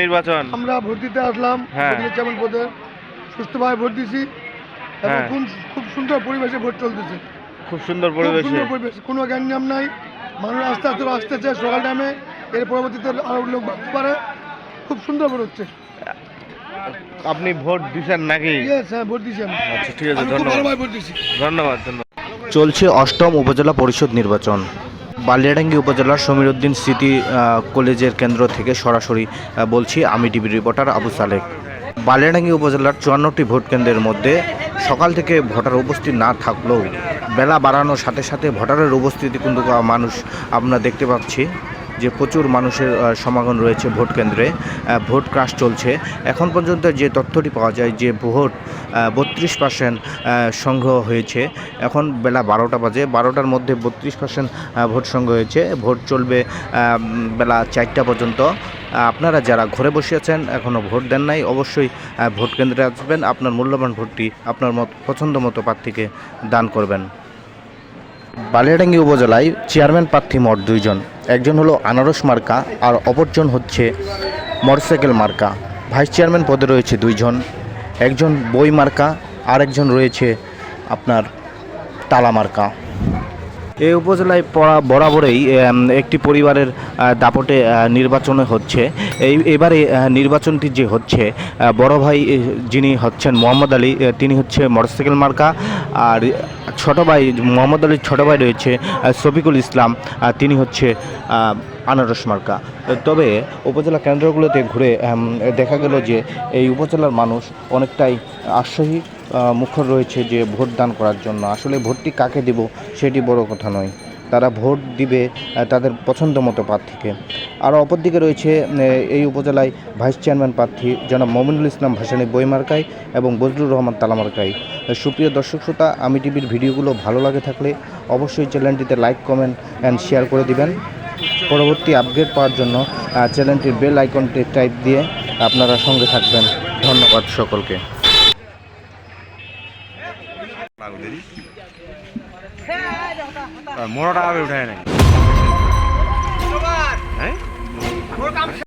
নির্বাচন আমরা ভোট দিতে আসলাম। চেয়ারম্যান পদে সুস্থভাবে ভোট দিছি এবং খুব সুন্দর পরিবেশে ভোট চলতেছে। খুব সুন্দর পরিবেশ, কোনো জ্ঞান নাই। মানুষ আস্তে আস্তে আসতেছে সকাল টাইমে, এর পরবর্তীতে আরো লোক বাড়তে পারে। খুব সুন্দর ভোট হচ্ছে। আপনি ভোট দিচ্ছেন নাকি? হ্যাঁ, ভোট দিচ্ছি আমি। আচ্ছা, ঠিক আছে, ধন্যবাদ। চলছে অষ্টম উপজেলা পরিষদ নির্বাচন। বালিয়াডাঙ্গি উপজেলার সমীরউদ্দিন স্মৃতি কলেজের কেন্দ্র থেকে সরাসরি বলছি আমি টিভি রিপোর্টার আবু সালেক। বালিয়াডাঙ্গি উপজেলার 54টি ভোট কেন্দ্রের মধ্যে সকাল থেকে ভোটার উপস্থিত না থাকলেও বেলা বাড়ানোর সাথে সাথে ভোটারের উপস্থিতি কিন্তু মানুষ আমরা দেখতে পাচ্ছি যে প্রচুর মানুষের সমাগম রয়েছে ভোট কেন্দ্রে। ভোট ক্রাশ চলছে। এখন পর্যন্ত যে তথ্যটি পাওয়া যায় যে ভোট 32% সংগ্রহ হয়েছে। এখন বেলা 12টা বাজে, 12টার মধ্যে 32% ভোট সংগ্রহ হয়েছে। ভোট চলবে বেলা 4টা পর্যন্ত। আপনারা যারা ঘরে বসে আছেন এখনও ভোট দেন নাই, অবশ্যই ভোট কেন্দ্রে আসবেন, আপনার মূল্যবান ভোটটি আপনার পছন্দ মতো প্রার্থীকে দান করবেন। বালিয়াডাঙ্গি উপজেলায় চেয়ারম্যান প্রার্থী মোট 2 জন। একজন হলো আনারস মার্কা আর অপরজন হচ্ছে মোটরসাইকেল মার্কা। ভাইস চেয়ারম্যান পদে রয়েছে 2 জন, একজন বই মার্কা আর একজন রয়েছে আপনার তালা মার্কা। এই উপজেলায় বরাবরই একটি পরিবারের দাপটে নির্বাচন হচ্ছে। এবারে নির্বাচনটি যে হচ্ছে, বড় ভাই যিনি হচ্ছেন মোহাম্মদ আলী, তিনি হচ্ছে মোটরসাইকেল মার্কা। আর ছোটো ভাই মোহাম্মদ আলীর ছোটো ভাই রয়েছে শফিকুল ইসলাম, তিনি হচ্ছে আনারস মার্কা। তবে উপজেলা কেন্দ্রগুলোতে ঘুরে দেখা গেল যে এই উপজেলার মানুষ অনেকটাই আগ্রহী মুখর রয়েছে যে ভোট দান করার জন্য। আসলে ভোটটি কাকে দেব সেটি বড় কথা নয়, তারা ভোট দিবে তাদের পছন্দ মতো প্রার্থীকে। আর অপরদিকে রয়েছে এই উপজেলায় ভাইস চেয়ারম্যান প্রার্থী জনাব মমিনুল ইসলাম ভাসানী বই মার্কায় এবং বজলুর রহমান তালা মার্কায়। সুপ্রিয় দর্শক শ্রোতা, আমি টিভির ভিডিওগুলো ভালো লাগে থাকলে অবশ্যই চ্যানেলটিতে লাইক, কমেন্ট অ্যান্ড শেয়ার করে দিবেন। পরবর্তী আপডেট পাওয়ার জন্য চ্যানেলটির বেল আইকনটি টাইপ দিয়ে আপনারা সঙ্গে থাকবেন। ধন্যবাদ সকলকে। মোড়া টাকা উঠায় নাই।